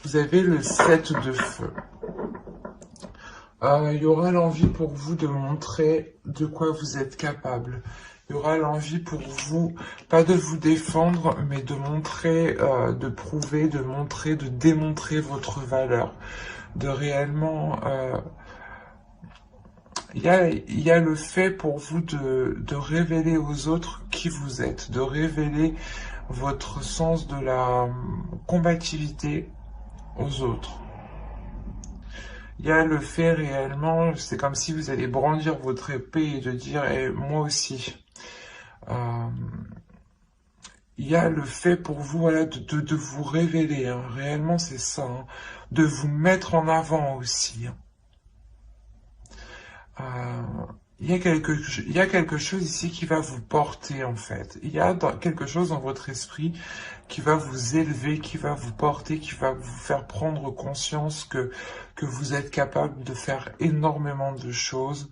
Vous avez le 7 de feu. Il y aura l'envie pour vous de montrer de quoi vous êtes capable. Il y aura l'envie pour vous, pas de vous défendre, mais de montrer, de prouver, de montrer, de démontrer votre valeur. De réellement... il y a le fait pour vous de révéler aux autres qui vous êtes, de révéler votre sens de la combativité aux autres. Il y a le fait réellement, c'est comme si vous allez brandir votre épée et de dire eh, moi aussi. Il y a le fait pour vous voilà, de vous révéler, hein. Réellement c'est ça, hein. De vous mettre en avant aussi. Il y a quelque chose ici qui va vous porter en fait. Il y a quelque chose dans votre esprit qui va vous élever, qui va vous porter, qui va vous faire prendre conscience que vous êtes capable de faire énormément de choses.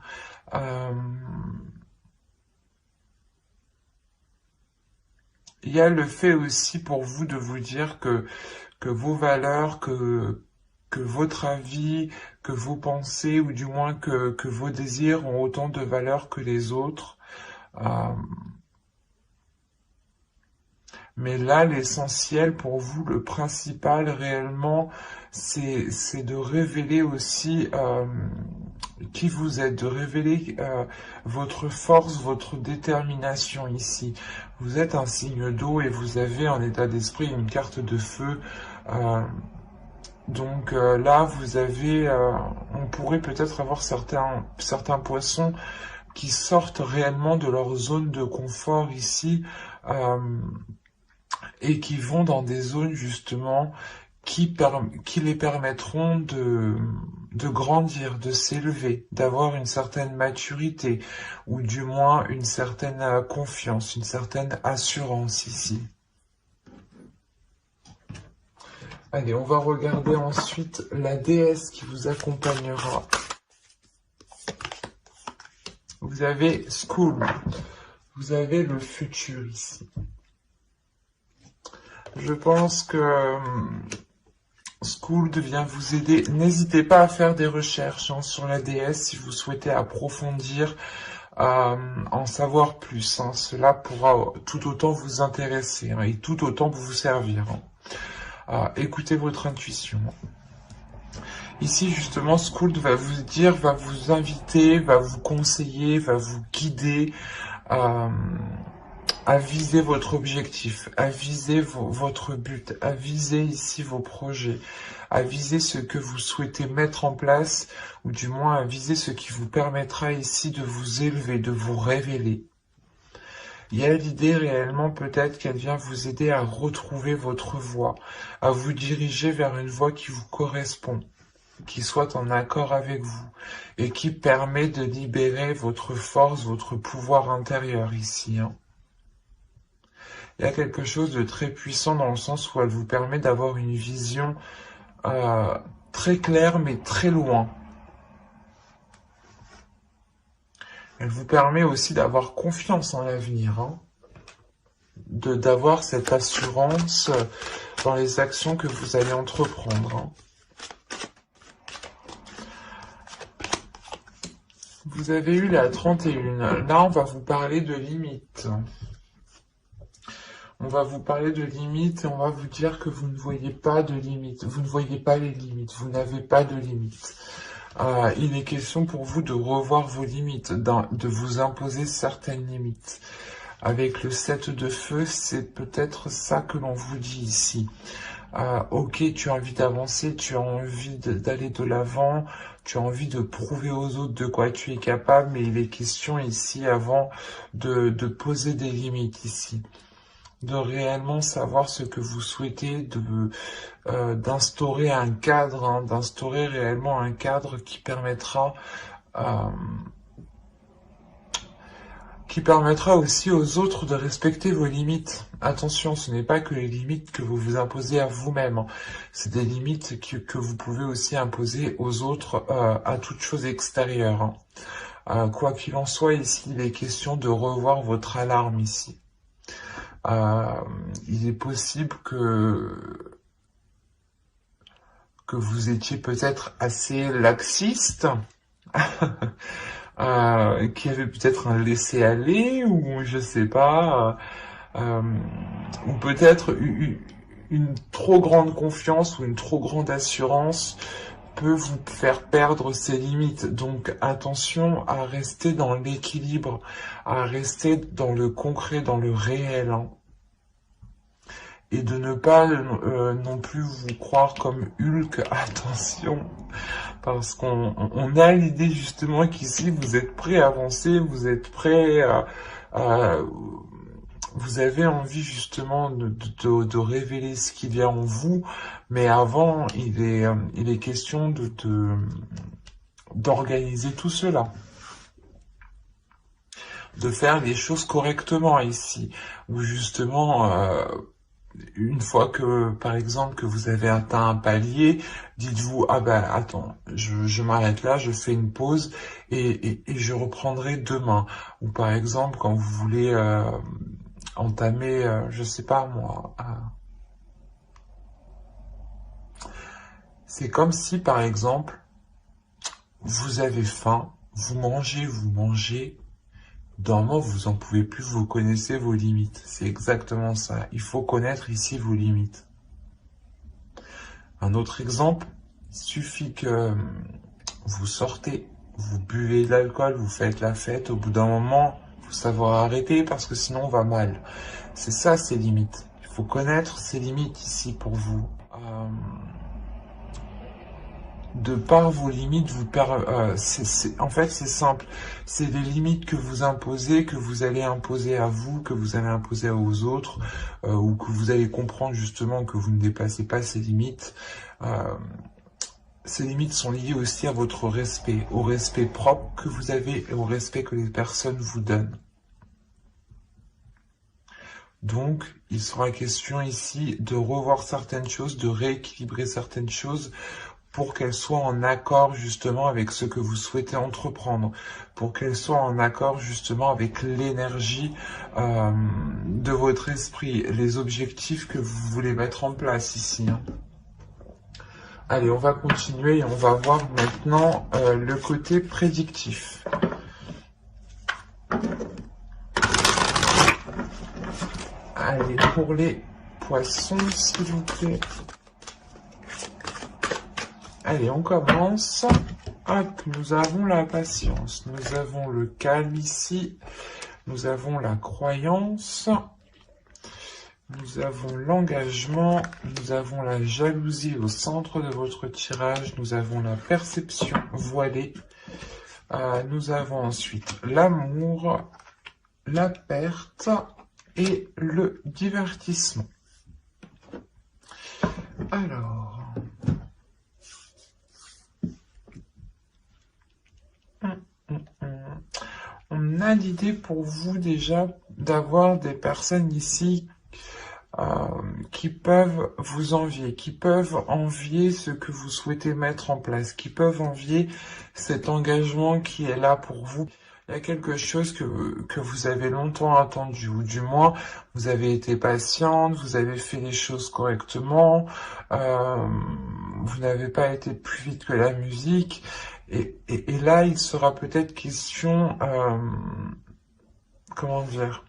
Il y a le fait aussi pour vous de vous dire que vos valeurs, que votre avis, que vos pensées, ou du moins que vos désirs ont autant de valeur que les autres. Mais là, l'essentiel pour vous, le principal réellement, c'est de révéler aussi qui vous êtes, de révéler votre force, votre détermination ici. Vous êtes un signe d'eau et vous avez en état d'esprit une carte de feu. Donc là, vous avez, on pourrait peut-être avoir certains poissons qui sortent réellement de leur zone de confort ici et qui vont dans des zones justement qui les permettront de grandir, de s'élever, d'avoir une certaine maturité ou du moins une certaine confiance, une certaine assurance ici. Allez, on va regarder ensuite la déesse qui vous accompagnera. Vous avez School, vous avez le futur ici. Je pense que School vient vous aider. N'hésitez pas à faire des recherches hein, sur la déesse si vous souhaitez approfondir, en savoir plus. Hein. Cela pourra tout autant vous intéresser hein, et tout autant vous servir. Hein. Écoutez votre intuition. Ici, justement, School va vous dire, va vous inviter, va vous conseiller, va vous guider à viser votre objectif, à viser votre but, à viser ici vos projets, à viser ce que vous souhaitez mettre en place, ou du moins à viser ce qui vous permettra ici de vous élever, de vous révéler. Il y a l'idée réellement peut-être qu'elle vient vous aider à retrouver votre voie, à vous diriger vers une voie qui vous correspond, qui soit en accord avec vous, et qui permet de libérer votre force, votre pouvoir intérieur ici. Hein. Il y a quelque chose de très puissant dans le sens où elle vous permet d'avoir une vision très claire mais très loin. Elle vous permet aussi d'avoir confiance en l'avenir, hein, d'avoir cette assurance dans les actions que vous allez entreprendre. Hein. Vous avez eu la 31. Là, on va vous parler de limites. On va vous parler de limites et on va vous dire que vous ne voyez pas de limites. Vous ne voyez pas les limites. Vous n'avez pas de limites. Il est question pour vous de revoir vos limites, de vous imposer certaines limites. Avec le 7 de feu, c'est peut-être ça que l'on vous dit ici. Ok, tu as envie d'avancer, tu as envie d'aller de l'avant, tu as envie de prouver aux autres de quoi tu es capable, mais il est question ici avant de poser des limites ici. De réellement savoir ce que vous souhaitez, d'instaurer un cadre, hein, d'instaurer réellement un cadre qui permettra aussi aux autres de respecter vos limites. Attention, ce n'est pas que les limites que vous vous imposez à vous-même, hein. C'est des limites que vous pouvez aussi imposer aux autres à toute chose extérieure. Hein. Quoi qu'il en soit, ici, il est question de revoir votre alarme ici. Il est possible que que vous étiez peut-être assez laxiste, qui avait peut-être un laisser-aller, ou je sais pas, ou peut-être une trop grande confiance ou une trop grande assurance peut vous faire perdre ses limites. Donc attention à rester dans l'équilibre, à rester dans le concret, dans le réel, hein. Et de ne pas non plus vous croire comme Hulk, attention, parce qu'on a l'idée justement qu'ici vous êtes prêt à avancer, vous êtes prêt à vous avez envie justement de révéler ce qu'il y a en vous, mais avant il est question d'organiser tout cela, de faire les choses correctement ici, où justement une fois que, par exemple, que vous avez atteint un palier, dites-vous, ah ben, attends, je m'arrête là, je fais une pause et je reprendrai demain. Ou par exemple, quand vous voulez entamer, je sais pas moi, c'est comme si, par exemple, vous avez faim, vous mangez, dans un moment, vous en pouvez plus, vous connaissez vos limites. C'est exactement ça. Il faut connaître ici vos limites. Un autre exemple, il suffit que vous sortez, vous buvez de l'alcool, vous faites la fête. Au bout d'un moment, il faut savoir arrêter parce que sinon on va mal. C'est ça, ces limites. Il faut connaître ces limites ici pour vous. De par vos limites, en fait, c'est simple. C'est les limites que vous imposez, que vous allez imposer à vous, que vous allez imposer aux autres, ou que vous allez comprendre justement que vous ne dépassez pas ces limites. Ces limites sont liées aussi à votre respect, au respect propre que vous avez et au respect que les personnes vous donnent. Donc, il sera question ici de revoir certaines choses, de rééquilibrer certaines choses, pour qu'elle soit en accord justement avec ce que vous souhaitez entreprendre, pour qu'elle soit en accord justement avec l'énergie de votre esprit, les objectifs que vous voulez mettre en place ici, hein. Allez, on va continuer et on va voir maintenant le côté prédictif. Allez, pour les poissons, s'il vous plaît. Allez, on commence. Hop, nous avons la patience, nous avons le calme ici, nous avons la croyance, nous avons l'engagement, nous avons la jalousie au centre de votre tirage, nous avons la perception voilée, nous avons ensuite l'amour, la perte et le divertissement. Alors... on a l'idée pour vous déjà d'avoir des personnes ici qui peuvent vous envier, qui peuvent envier ce que vous souhaitez mettre en place, qui peuvent envier cet engagement qui est là pour vous. Il y a quelque chose que vous avez longtemps attendu, ou du moins vous avez été patiente, vous avez fait les choses correctement, vous n'avez pas été plus vite que la musique. Et là, il sera peut-être question, comment dire,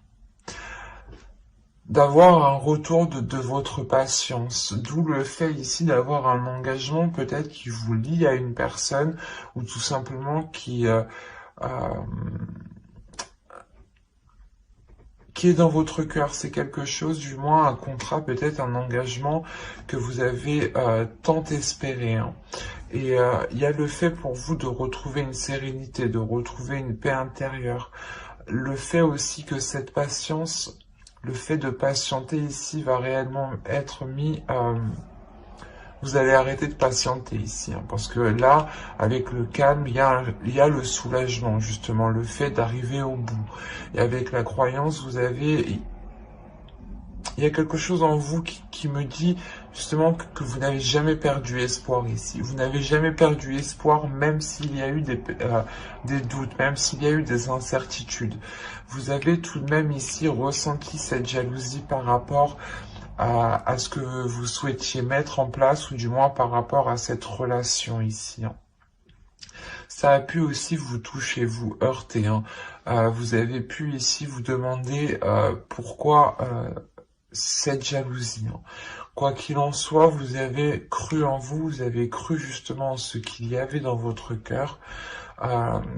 d'avoir un retour de votre patience. D'où le fait ici d'avoir un engagement peut-être qui vous lie à une personne ou tout simplement qui est dans votre cœur. C'est quelque chose, du moins un contrat, peut-être un engagement que vous avez tant espéré, hein. Et il y a le fait pour vous de retrouver une sérénité, de retrouver une paix intérieure. Le fait aussi que cette patience, le fait de patienter ici va réellement être mis... vous allez arrêter de patienter ici, hein, parce que là, avec le calme, il y a le soulagement, justement, le fait d'arriver au bout. Et avec la croyance, vous avez... il y a quelque chose en vous qui me dit justement que vous n'avez jamais perdu espoir ici. Vous n'avez jamais perdu espoir, même s'il y a eu des doutes, même s'il y a eu des incertitudes. Vous avez tout de même ici ressenti cette jalousie par rapport à ce que vous souhaitiez mettre en place, ou du moins par rapport à cette relation ici, hein. Ça a pu aussi vous toucher, vous heurter, hein. Vous avez pu ici vous demander pourquoi cette jalousie, hein. Quoi qu'il en soit, vous avez cru en vous, vous avez cru justement en ce qu'il y avait dans votre cœur.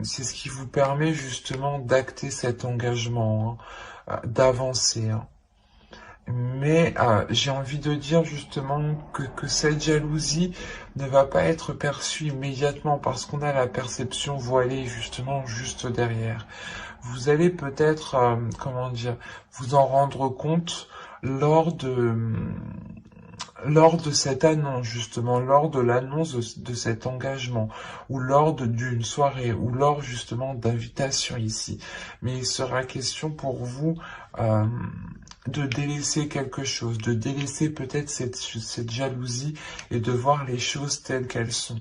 C'est ce qui vous permet justement d'acter cet engagement, hein, d'avancer, hein. Mais j'ai envie de dire justement que cette jalousie ne va pas être perçue immédiatement parce qu'on a la perception voilée justement juste derrière. Vous allez peut-être, comment dire, vous en rendre compte lors de cette annonce, justement, lors de l'annonce de cet engagement, ou lors d'une soirée, ou lors justement d'invitation ici. Mais il sera question pour vous de délaisser quelque chose, de délaisser peut-être cette jalousie et de voir les choses telles qu'elles sont.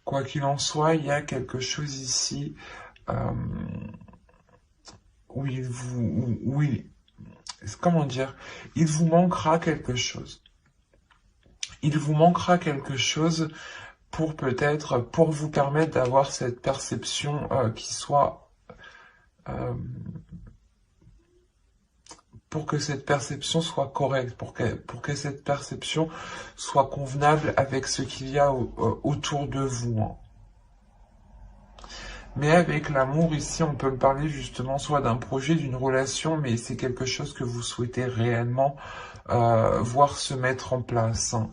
Quoi qu'il en soit, il y a quelque chose ici comment dire, il vous manquera quelque chose. Il vous manquera quelque chose pour vous permettre d'avoir cette perception qui soit, pour que cette perception soit correcte, pour que cette perception soit convenable avec ce qu'il y a autour de vous, hein. Mais avec l'amour, ici, on peut parler justement soit d'un projet, d'une relation, mais c'est quelque chose que vous souhaitez réellement voir se mettre en place, hein.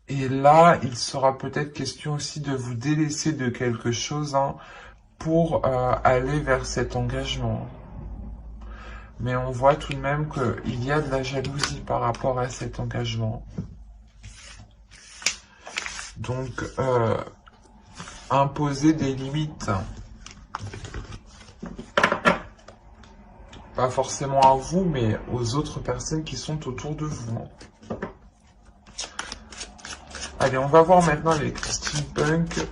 Et là, il sera peut-être question aussi de vous délaisser de quelque chose, hein, pour aller vers cet engagement. Mais on voit tout de même qu'il y a de la jalousie par rapport à cet engagement. Donc, imposer des limites. Pas forcément à vous, mais aux autres personnes qui sont autour de vous, hein. Allez, on va voir maintenant avec Christine Punk.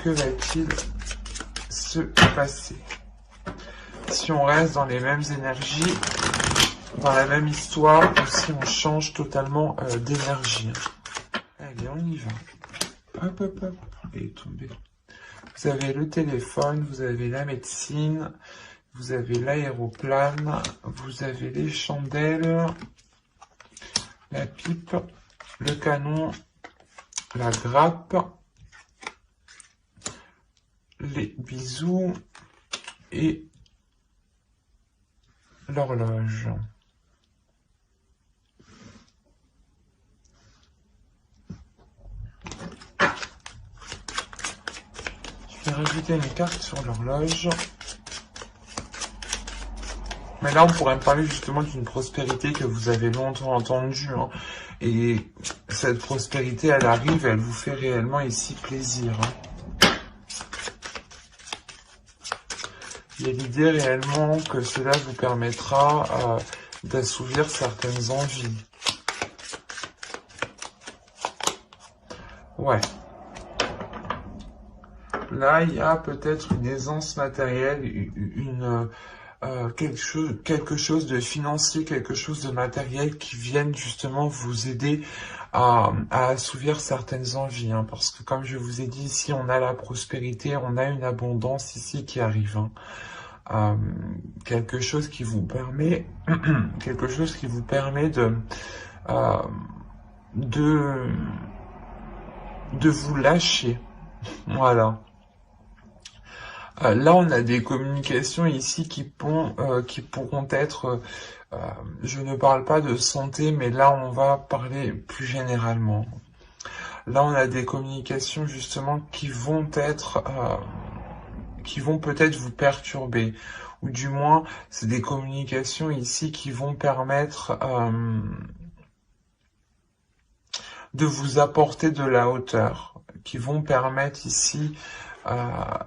Que va-t-il se passer? Si on reste dans les mêmes énergies, dans la même histoire, ou si on change totalement d'énergie. Allez, on y va. Hop, hop, hop. Elle est tombée. Vous avez le téléphone, vous avez la médecine, vous avez l'aéroplane, vous avez les chandelles, la pipe, le canon, la grappe, les bisous et l'horloge. Je vais rajouter une carte sur l'horloge. Mais là, on pourrait me parler justement d'une prospérité que vous avez longtemps entendue, hein. Et cette prospérité, elle arrive, elle vous fait réellement ici plaisir, hein. Il y a l'idée réellement que cela vous permettra d'assouvir certaines envies. Ouais. Là, il y a peut-être une aisance matérielle, quelque chose de financier, quelque chose de matériel qui vienne justement vous aider à assouvir certaines envies, hein, parce que comme je vous ai dit ici, on a la prospérité, on a une abondance ici qui arrive, hein. Quelque chose qui vous permet, de vous lâcher, voilà. Là, on a des communications ici qui pourront être, je ne parle pas de santé, mais là, on va parler plus généralement. Là, on a des communications justement qui vont peut-être vous perturber, ou du moins, c'est des communications ici qui vont permettre de vous apporter de la hauteur, qui vont permettre ici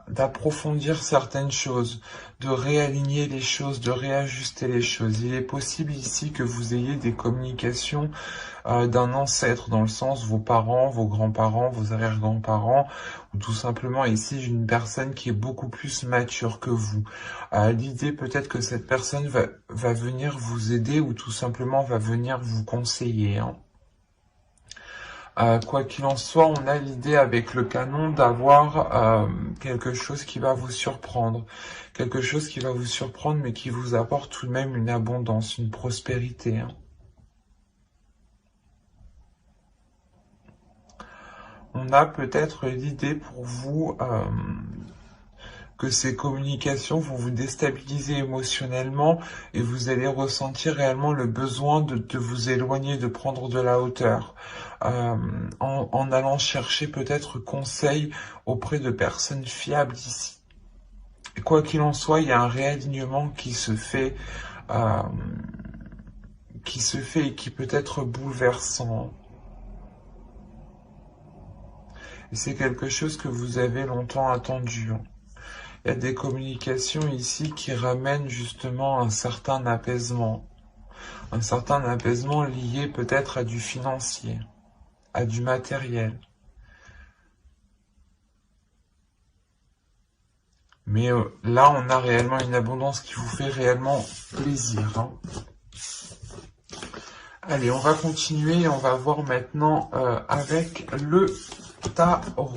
d'approfondir certaines choses, de réaligner les choses, de réajuster les choses. Il est possible ici que vous ayez des communications d'un ancêtre, dans le sens vos parents, vos grands-parents, vos arrière-grands-parents, ou tout simplement ici une personne qui est beaucoup plus mature que vous. L'idée peut-être que cette personne va venir vous aider ou tout simplement va venir vous conseiller, hein. Quoi qu'il en soit, on a l'idée avec le canon d'avoir quelque chose qui va vous surprendre. Quelque chose qui va vous surprendre, mais qui vous apporte tout de même une abondance, une prospérité, hein. On a peut-être l'idée pour vous que ces communications vont vous déstabiliser émotionnellement et vous allez ressentir réellement le besoin de vous éloigner, de prendre de la hauteur, en allant chercher peut-être conseil auprès de personnes fiables ici. Et quoi qu'il en soit, il y a un réalignement qui se fait et qui peut être bouleversant. Et c'est quelque chose que vous avez longtemps attendu. Il y a des communications ici qui ramènent justement un certain apaisement lié peut-être à du financier, à du matériel. Mais là, on a réellement une abondance qui vous fait réellement plaisir, hein. Allez, on va continuer et on va voir maintenant avec le tarot.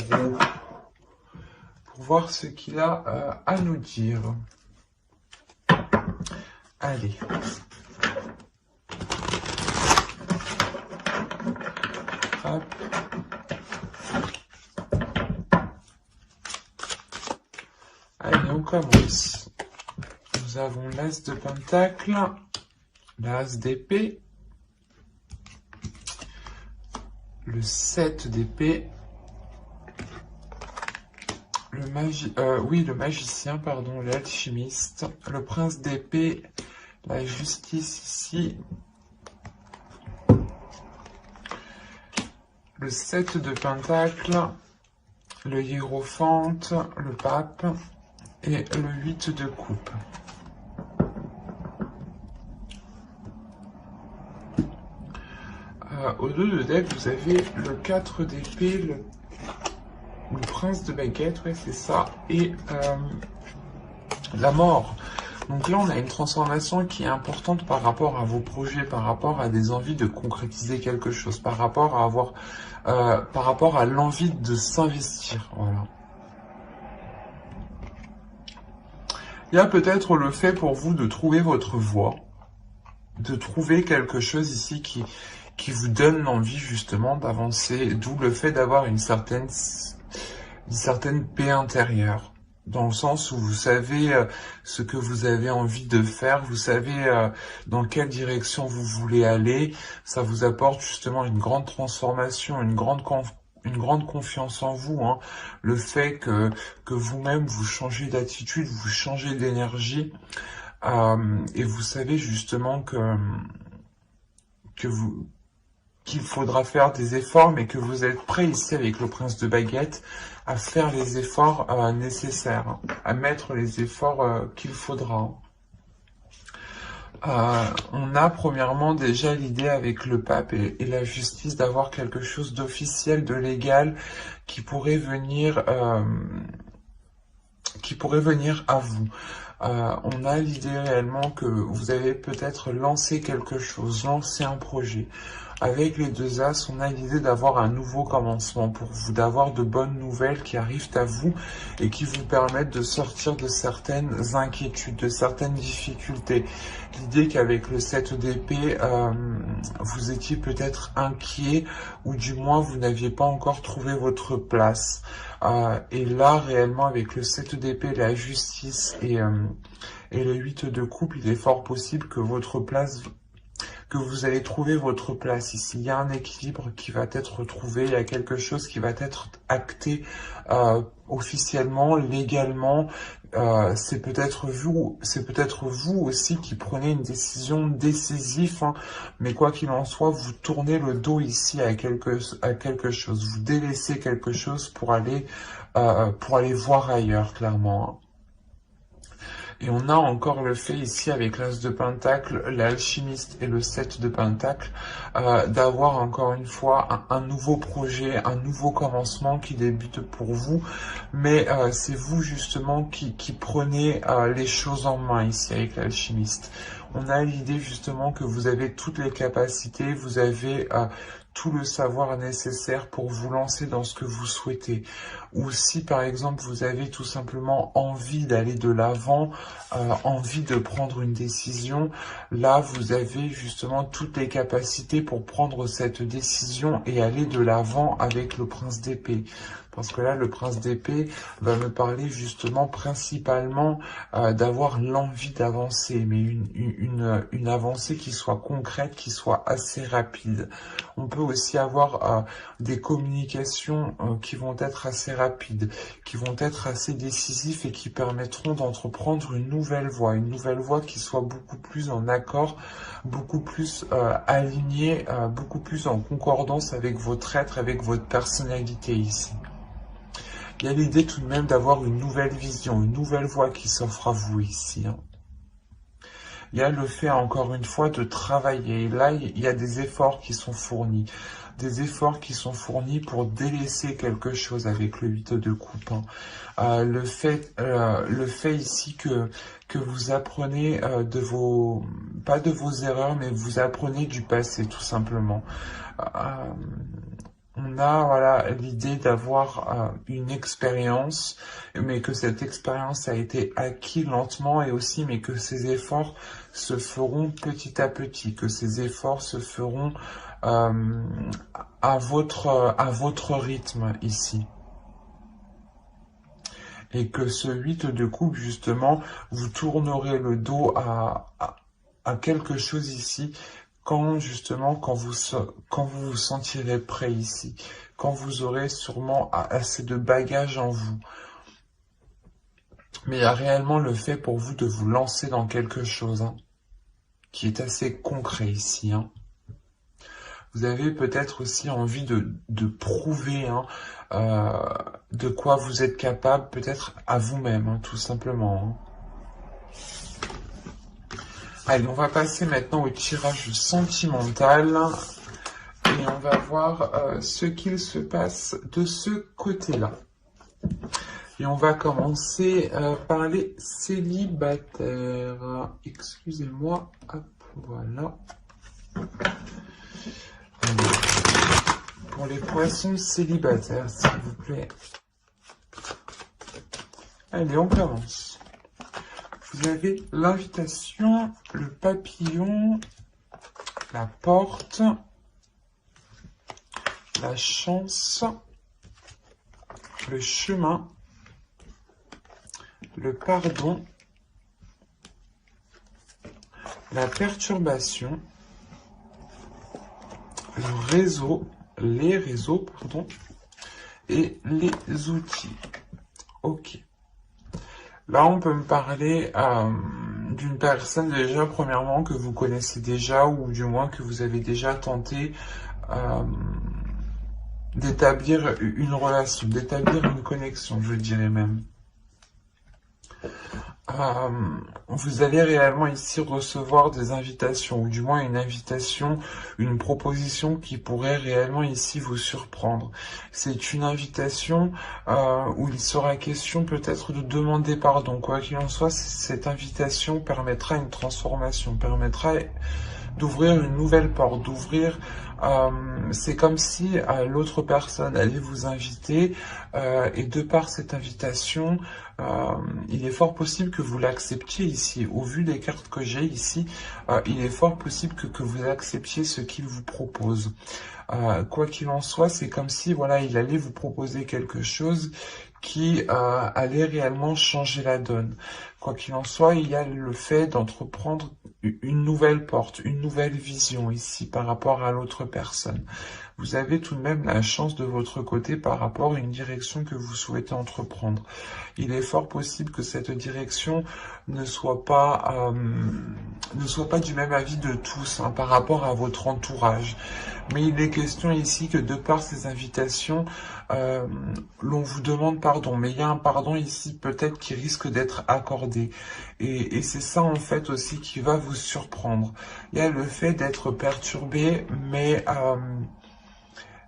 Pour voir ce qu'il a à nous dire. Allez. Hop. Allez, on commence. Nous avons l'as de pentacle, l'as d'épée, le 7 d'épée, le magicien, pardon, l'alchimiste, le prince d'épée, la justice ici, le 7 de pentacle, le hiérophante, le pape et le 8 de coupe. Au dos de deck, vous avez le 4 d'épée, le prince de baguette, ouais c'est ça, et la mort. Donc là on a une transformation qui est importante par rapport à vos projets, par rapport à des envies de concrétiser quelque chose, par rapport à l'envie de s'investir, voilà. Il y a peut-être le fait pour vous de trouver votre voie, de trouver quelque chose ici qui vous donne l'envie justement d'avancer, d'où le fait d'avoir une certaine paix intérieure, dans le sens où vous savez ce que vous avez envie de faire, vous savez dans quelle direction vous voulez aller, ça vous apporte justement une grande transformation, une grande confiance en vous, hein. Le fait que vous-même vous changez d'attitude, vous changez d'énergie, et vous savez justement qu'il faudra faire des efforts, mais que vous êtes prêt ici avec le prince de baguette à faire les efforts nécessaires, hein, à mettre les efforts qu'il faudra. On a premièrement déjà l'idée avec le pape et la justice d'avoir quelque chose d'officiel, de légal, qui pourrait venir à vous. On a l'idée réellement que vous avez peut-être lancé quelque chose, lancé un projet. Avec les deux as, on a l'idée d'avoir un nouveau commencement pour vous, d'avoir de bonnes nouvelles qui arrivent à vous et qui vous permettent de sortir de certaines inquiétudes, de certaines difficultés. L'idée qu'avec le 7 d'épée, vous étiez peut-être inquiet ou du moins vous n'aviez pas encore trouvé votre place. Et là, réellement, avec le 7 d'épée, la justice et le 8 de coupe, il est fort possible que votre place que vous allez trouver votre place ici. Il y a un équilibre qui va être trouvé, il y a quelque chose qui va être acté officiellement, légalement. C'est peut-être vous aussi qui prenez une décision décisive, hein, mais quoi qu'il en soit, vous tournez le dos ici à quelque chose, vous délaissez quelque chose pour aller voir ailleurs, clairement, hein. Et on a encore le fait ici avec l'As de Pentacle, l'Alchimiste et le 7 de Pentacle, d'avoir encore une fois un nouveau projet, un nouveau commencement qui débute pour vous. Mais c'est vous justement qui prenez les choses en main ici avec l'Alchimiste. On a l'idée justement que vous avez toutes les capacités, vous avez tout le savoir nécessaire pour vous lancer dans ce que vous souhaitez. Ou si par exemple vous avez tout simplement envie d'aller de l'avant, envie de prendre une décision, là vous avez justement toutes les capacités pour prendre cette décision et aller de l'avant avec le prince d'épée. Parce que là, le prince d'épée va me parler justement principalement d'avoir l'envie d'avancer, mais une avancée qui soit concrète, qui soit assez rapide. On peut aussi avoir des communications qui vont être assez rapides, qui vont être assez décisives et qui permettront d'entreprendre une nouvelle voie qui soit beaucoup plus en accord, beaucoup plus alignée, beaucoup plus en concordance avec votre être, avec votre personnalité ici. Il y a l'idée tout de même d'avoir une nouvelle vision, une nouvelle voie qui s'offre à vous ici, hein. Il y a le fait, encore une fois, de travailler. Et là, il y a des efforts qui sont fournis. Des efforts qui sont fournis pour délaisser quelque chose avec le 8 de coupe, hein. Le fait ici que vous apprenez pas de vos erreurs, mais vous apprenez du passé, tout simplement. On a voilà l'idée d'avoir une expérience, mais que cette expérience a été acquise lentement et aussi, mais que ces efforts se feront petit à petit, que ces efforts se feront à votre rythme ici. Et que ce 8 de coupe, justement, vous tournerez le dos à quelque chose ici, quand vous vous sentirez prêt ici, quand vous aurez sûrement assez de bagages en vous. Mais il y a réellement le fait pour vous de vous lancer dans quelque chose, hein, qui est assez concret ici, hein. Vous avez peut-être aussi envie de prouver, hein, de quoi vous êtes capable, peut-être à vous-même, hein, tout simplement, hein. Allez, on va passer maintenant au tirage sentimental et on va voir ce qu'il se passe de ce côté-là. Et on va commencer par les célibataires. Excusez-moi, hop, voilà. Allez. Pour les poissons célibataires, s'il vous plaît. Allez, on commence. Vous avez l'invitation, le papillon, la porte, la chance, le chemin, le pardon, la perturbation, le réseau, les réseaux, pardon, et les outils. Ok. Là, on peut me parler d'une personne déjà, premièrement, que vous connaissez déjà, ou du moins que vous avez déjà tenté d'établir une relation, d'établir une connexion, je dirais même. Vous allez réellement ici recevoir des invitations, ou du moins une invitation, une proposition qui pourrait réellement ici vous surprendre. C'est une invitation où il sera question peut-être de demander pardon. Quoi qu'il en soit, cette invitation permettra une transformation, permettra d'ouvrir une nouvelle porte, d'ouvrir... c'est comme si l'autre personne allait vous inviter et de par cette invitation, il est fort possible que vous l'acceptiez ici. Au vu des cartes que j'ai ici, il est fort possible que vous acceptiez ce qu'il vous propose. Quoi qu'il en soit, c'est comme si voilà, il allait vous proposer quelque chose qui allait réellement changer la donne. Quoi qu'il en soit, il y a le fait d'entreprendre une nouvelle porte, une nouvelle vision ici par rapport à l'autre personne. Vous avez tout de même la chance de votre côté par rapport à une direction que vous souhaitez entreprendre. Il est fort possible que cette direction ne soit pas du même avis de tous hein, par rapport à votre entourage. Mais il est question ici que de par ces invitations, l'on vous demande pardon. Mais il y a un pardon ici peut-être qui risque d'être accordé. Et c'est ça en fait aussi qui va vous surprendre. Il y a le fait d'être perturbé, mais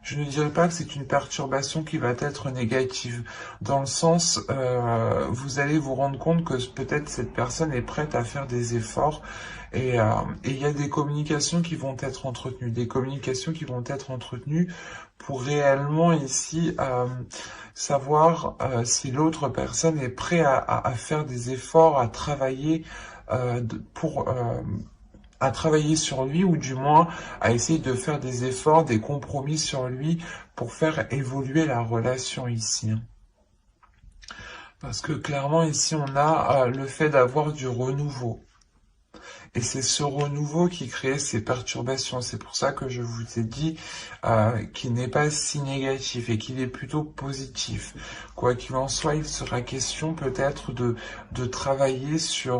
je ne dirais pas que c'est une perturbation qui va être négative, dans le sens, vous allez vous rendre compte que peut-être cette personne est prête à faire des efforts, et il y a des communications qui vont être entretenues, pour réellement ici savoir si l'autre personne est prête à faire des efforts, à travailler à travailler sur lui, ou du moins à essayer de faire des efforts, des compromis sur lui pour faire évoluer la relation ici. Parce que clairement ici on a le fait d'avoir du renouveau. Et c'est ce renouveau qui crée ces perturbations. C'est pour ça que je vous ai dit qu'il n'est pas si négatif et qu'il est plutôt positif. Quoi qu'il en soit, il sera question peut-être de travailler sur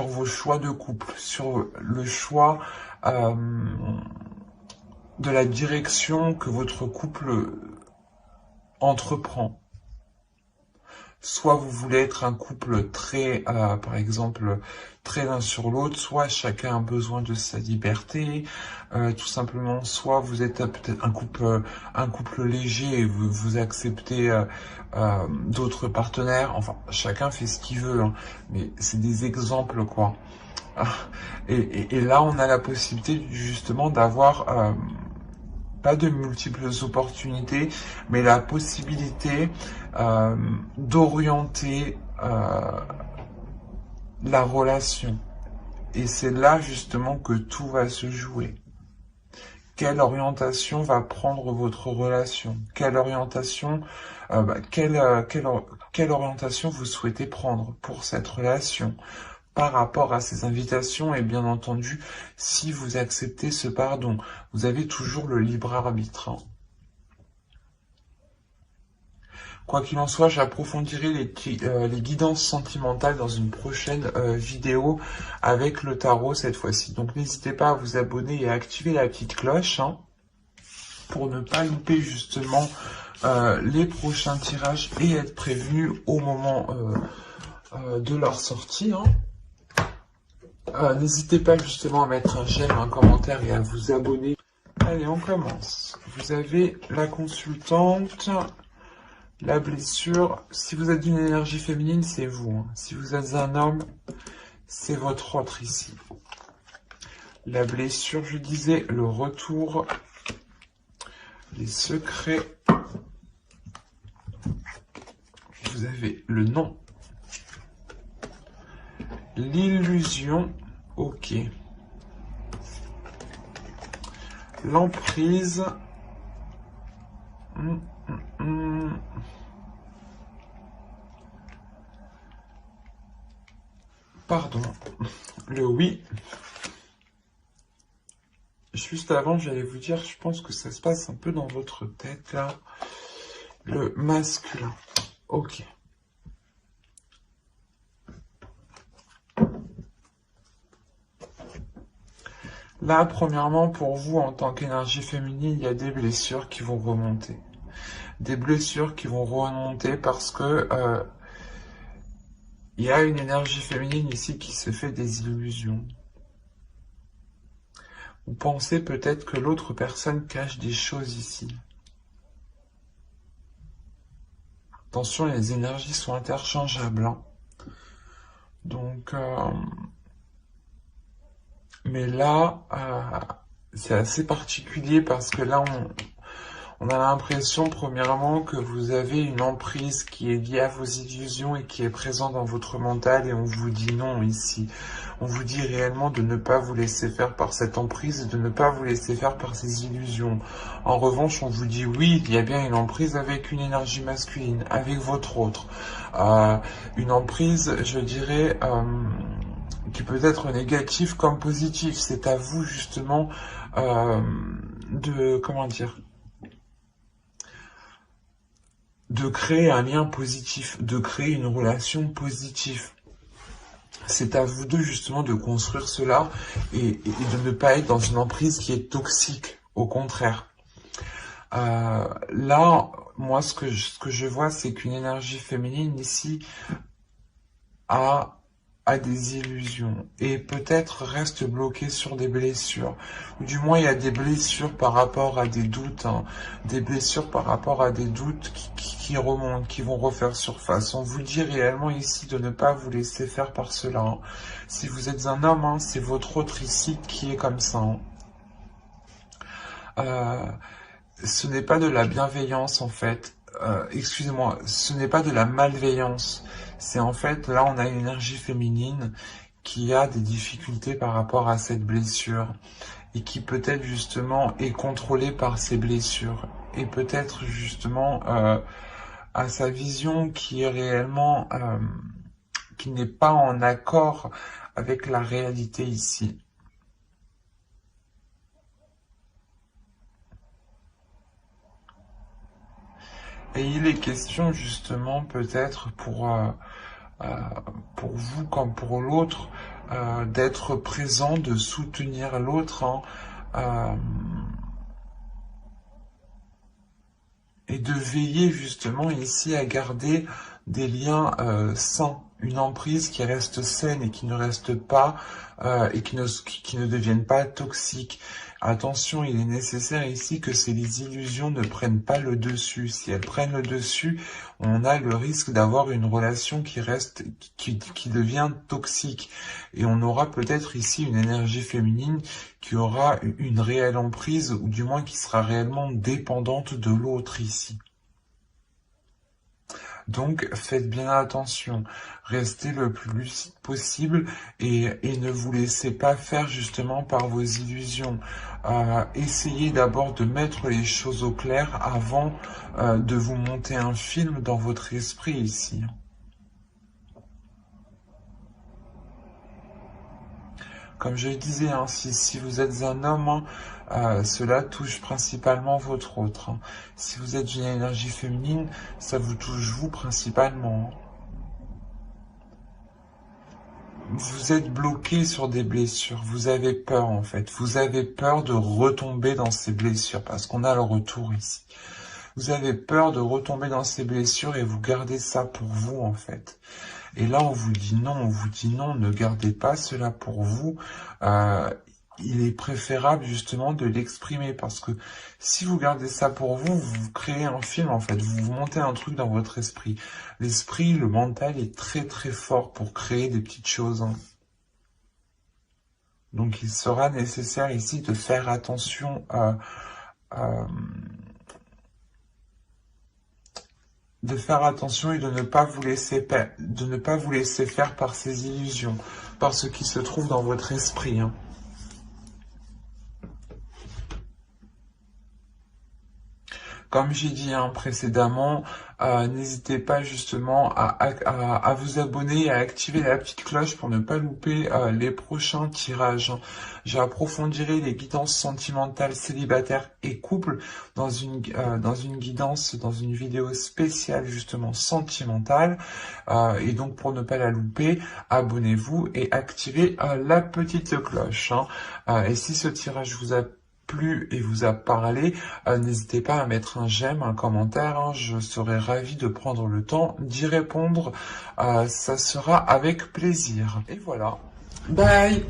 vos choix de couple, sur le choix de la direction que votre couple entreprend. Soit vous voulez être un couple très, par exemple, très l'un sur l'autre, soit chacun a besoin de sa liberté, tout simplement, soit vous êtes peut-être un couple léger et vous acceptez d'autres partenaires, enfin, chacun fait ce qu'il veut, hein, mais c'est des exemples, quoi. Et là, on a la possibilité, justement, d'avoir... pas de multiples opportunités, mais la possibilité d'orienter la relation. Et c'est là justement que tout va se jouer. Quelle orientation va prendre votre relation? Quelle orientation, quelle orientation vous souhaitez prendre pour cette relation? Par rapport à ces invitations, et bien entendu, si vous acceptez ce pardon, vous avez toujours le libre arbitre. Hein. Quoi qu'il en soit, j'approfondirai les guidances sentimentales dans une prochaine vidéo avec le tarot cette fois-ci. Donc n'hésitez pas à vous abonner et à activer la petite cloche hein, pour ne pas louper justement les prochains tirages et être prévenu au moment de leur sortie. Hein. N'hésitez pas justement à mettre un j'aime, un commentaire et à vous abonner. Allez, on commence. Vous avez la consultante, la blessure. Si vous êtes d'une énergie féminine, c'est vous. Hein. Si vous êtes un homme, c'est votre autre ici. La blessure, je disais, le retour, les secrets. Vous avez le nom. L'illusion, ok. L'emprise. Pardon. Le oui. Juste avant, j'allais vous dire, je pense que ça se passe un peu dans votre tête, là. Le masculin. Ok. Là, premièrement, pour vous, en tant qu'énergie féminine, il y a des blessures qui vont remonter. Des blessures qui vont remonter parce que il y a une énergie féminine ici qui se fait des illusions. Vous pensez peut-être que l'autre personne cache des choses ici. Attention, les énergies sont interchangeables. Hein. Donc... mais là, c'est assez particulier parce que là, on a l'impression, premièrement, que vous avez une emprise qui est liée à vos illusions et qui est présente dans votre mental et on vous dit non ici. On vous dit réellement de ne pas vous laisser faire par cette emprise et de ne pas vous laisser faire par ces illusions. En revanche, on vous dit oui, il y a bien une emprise avec une énergie masculine, avec votre autre. Une emprise, je dirais... qui peut être négatif comme positif. C'est à vous justement comment dire, de créer un lien positif, de créer une relation positive. C'est à vous deux justement de construire cela et de ne pas être dans une emprise qui est toxique, au contraire. Là, moi, ce que je vois, c'est qu'une énergie féminine ici a des illusions et peut-être reste bloquée sur des blessures. Ou du moins, il y a des blessures par rapport à des doutes, hein, des blessures par rapport à des doutes qui remontent, qui vont refaire surface. On vous dit réellement ici de ne pas vous laisser faire par cela. Hein. Si vous êtes un homme, hein, c'est votre autre ici qui est comme ça. Hein. Ce n'est pas de la bienveillance en fait. Excusez-moi, ce n'est pas de la malveillance. C'est en fait, là on a une énergie féminine qui a des difficultés par rapport à cette blessure et qui peut-être justement est contrôlée par ces blessures et peut-être justement à sa vision qui est réellement, qui n'est pas en accord avec la réalité ici. Et il est question justement peut-être pour vous comme pour l'autre, d'être présent, de soutenir l'autre, hein, et de veiller justement ici à garder des liens sains, une emprise qui reste saine et qui ne reste pas, et qui ne deviennent pas toxiques. Attention, il est nécessaire ici que ces illusions ne prennent pas le dessus. Si elles prennent le dessus, on a le risque d'avoir une relation qui reste, qui devient toxique. Et on aura peut-être ici une énergie féminine qui aura une réelle emprise, ou du moins qui sera réellement dépendante de l'autre ici. Donc, faites bien attention, restez le plus lucide possible et ne vous laissez pas faire justement par vos illusions. Essayez d'abord de mettre les choses au clair avant de vous monter un film dans votre esprit ici. Comme je le disais, hein, si vous êtes un homme, cela touche principalement votre autre. Hein. Si vous êtes une énergie féminine, ça vous touche vous principalement. Vous êtes bloqué sur des blessures, vous avez peur en fait. Vous avez peur de retomber dans ces blessures, parce qu'on a le retour ici. Vous avez peur de retomber dans ces blessures et vous gardez ça pour vous en fait. Et là, on vous dit non, ne gardez pas cela pour vous. Il est préférable justement de l'exprimer parce que si vous gardez ça pour vous, vous créez un film en fait, vous montez un truc dans votre esprit. L'esprit, le mental est très très fort pour créer des petites choses. Hein. Donc il sera nécessaire ici de faire attention et de ne pas vous laisser faire par ces illusions, par ce qui se trouve dans votre esprit. Hein. Comme j'ai dit précédemment, n'hésitez pas justement à vous abonner et à activer la petite cloche pour ne pas louper les prochains tirages. J'approfondirai les guidances sentimentales, célibataires et couples dans une guidance, dans une vidéo spéciale justement sentimentale. Et donc pour ne pas la louper, abonnez-vous et activez la petite cloche. Hein. Et si ce tirage vous a plu et vous a parlé, n'hésitez pas à mettre un j'aime, un commentaire, hein, je serai ravi de prendre le temps d'y répondre, ça sera avec plaisir. Et voilà, bye.